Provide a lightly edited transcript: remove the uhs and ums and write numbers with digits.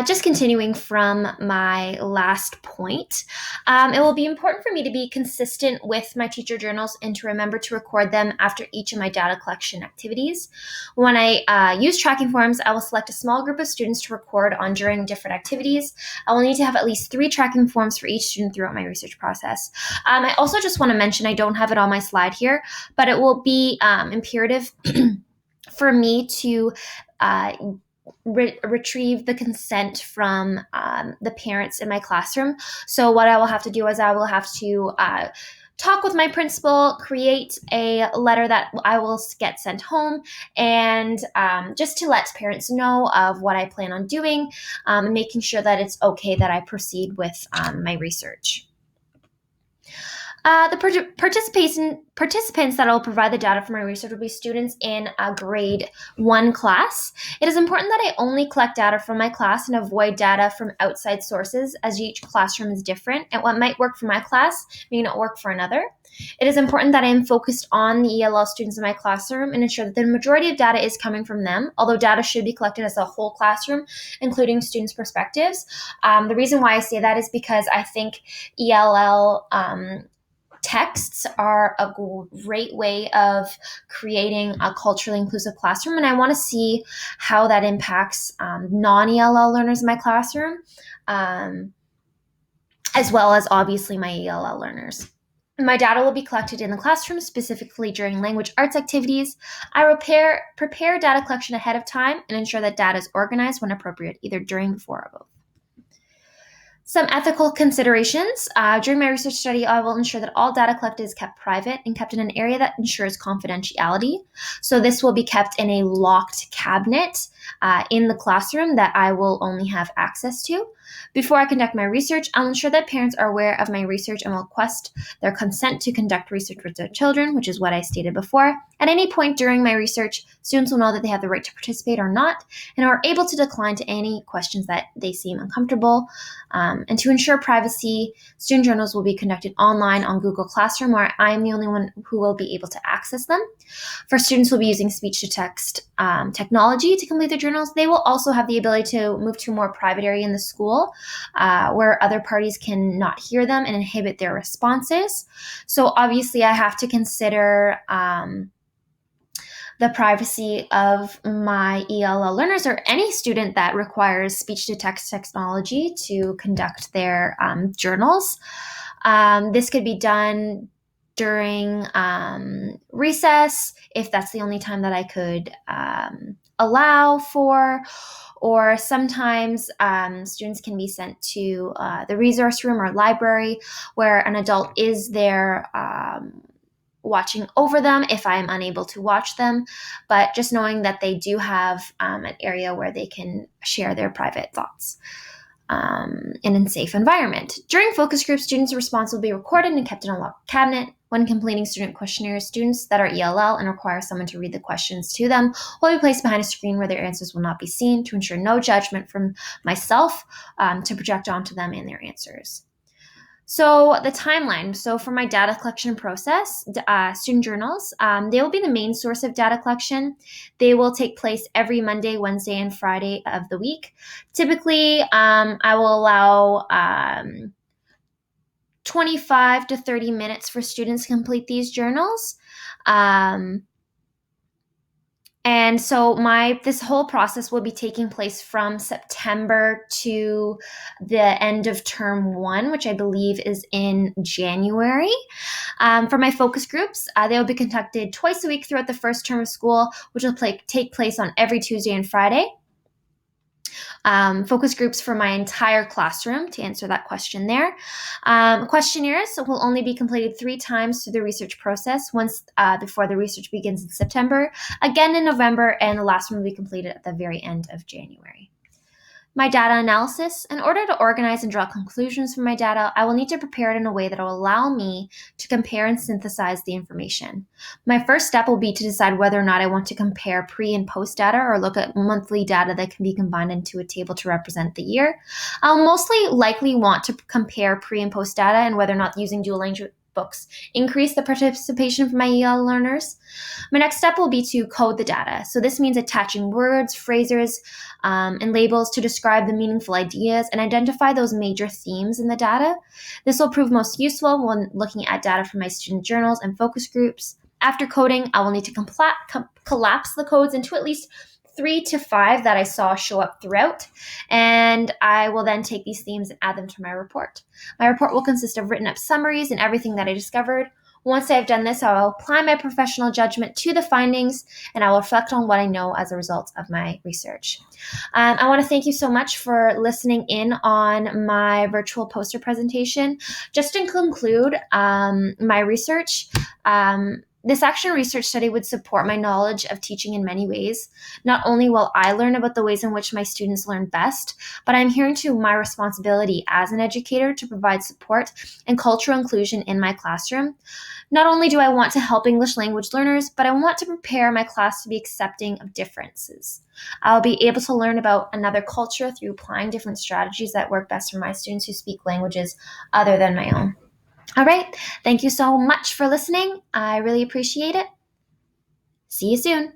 Just continuing from my last point, it will be important for me to be consistent with my teacher journals and to remember to record them after each of my data collection activities. When I use tracking forms, I will select a small group of students to record on during different activities. I will need to have at least 3 tracking forms for each student throughout my research process. I also just want to mention, I don't have it on my slide here, but it will be imperative for me to retrieve the consent from the parents in my classroom. So what I will have to do is I will have to talk with my principal, create a letter that I will get sent home, and just to let parents know of what I plan on doing, and making sure that it's okay that I proceed with my research. The participants that I will provide the data for my research will be students in a grade 1 class. It is important that I only collect data from my class and avoid data from outside sources, as each classroom is different, and what might work for my class may not work for another. It is important that I am focused on the ELL students in my classroom and ensure that the majority of data is coming from them, although data should be collected as a whole classroom, including students' perspectives. The reason why I say that is because I think ELL texts are a great way of creating a culturally inclusive classroom, and I want to see how that impacts non-ELL learners in my classroom, as well as obviously my ELL learners. My data will be collected in the classroom, specifically during language arts activities. I will prepare data collection ahead of time and ensure that data is organized when appropriate, either during, before, or both. Some ethical considerations. During my research study, I will ensure that all data collected is kept private and kept in an area that ensures confidentiality. So this will be kept in a locked cabinet in the classroom that I will only have access to. Before I conduct my research, I'll ensure that parents are aware of my research and will request their consent to conduct research with their children, which is what I stated before. At any point during my research, students will know that they have the right to participate or not, and are able to decline to any questions that they seem uncomfortable. And to ensure privacy, student journals will be conducted online on Google Classroom, where I am the only one who will be able to access them. For students who will be using speech-to-text technology to complete their journals, they will also have the ability to move to a more private area in the school where other parties can not hear them and inhibit their responses. So obviously I have to consider the privacy of my ELL learners or any student that requires speech-to-text technology to conduct their journals. This could be done during recess, if that's the only time that I could allow for, or sometimes students can be sent to the resource room or library where an adult is there watching over them if I am unable to watch them, but just knowing that they do have an area where they can share their private thoughts in a safe environment. During focus groups, students' response will be recorded and kept in a locked cabinet. When completing student questionnaires, students that are ELL and require someone to read the questions to them will be placed behind a screen where their answers will not be seen, to ensure no judgment from myself to project onto them and their answers. So the timeline. So for my data collection process, student journals, they will be the main source of data collection. They will take place every Monday, Wednesday, and Friday of the week. Typically, I will allow 25 to 30 minutes for students to complete these journals. And so this whole process will be taking place from September to the end of term 1, which I believe is in January. For my focus groups, they will be conducted twice a week throughout the first term of school, which will take place on every Tuesday and Friday. Focus groups for my entire classroom, to answer that question there. Questionnaires will only be completed 3 times through the research process, once before the research begins in September, again in November, and the last one will be completed at the very end of January. My data analysis. In order to organize and draw conclusions from my data, I will need to prepare it in a way that will allow me to compare and synthesize the information. My first step will be to decide whether or not I want to compare pre and post data or look at monthly data that can be combined into a table to represent the year. I'll mostly likely want to compare pre and post data and whether or not using dual books, increase the participation for my EL learners. My next step will be to code the data. So this means attaching words, phrases, and labels to describe the meaningful ideas and identify those major themes in the data. This will prove most useful when looking at data from my student journals and focus groups. After coding, I will need to collapse the codes into at least 3 to 5 that I saw show up throughout, and I will then take these themes and add them to my report. My report will consist of written up summaries and everything that I discovered. Once I've done this, I will apply my professional judgment to the findings, and I will reflect on what I know as a result of my research. I want to thank you so much for listening in on my virtual poster presentation. Just to conclude my research, this action research study would support my knowledge of teaching in many ways. Not only will I learn about the ways in which my students learn best, but I'm hearing to my responsibility as an educator to provide support and cultural inclusion in my classroom. Not only do I want to help English language learners, but I want to prepare my class to be accepting of differences. I'll be able to learn about another culture through applying different strategies that work best for my students who speak languages other than my own. All right. Thank you so much for listening. I really appreciate it. See you soon.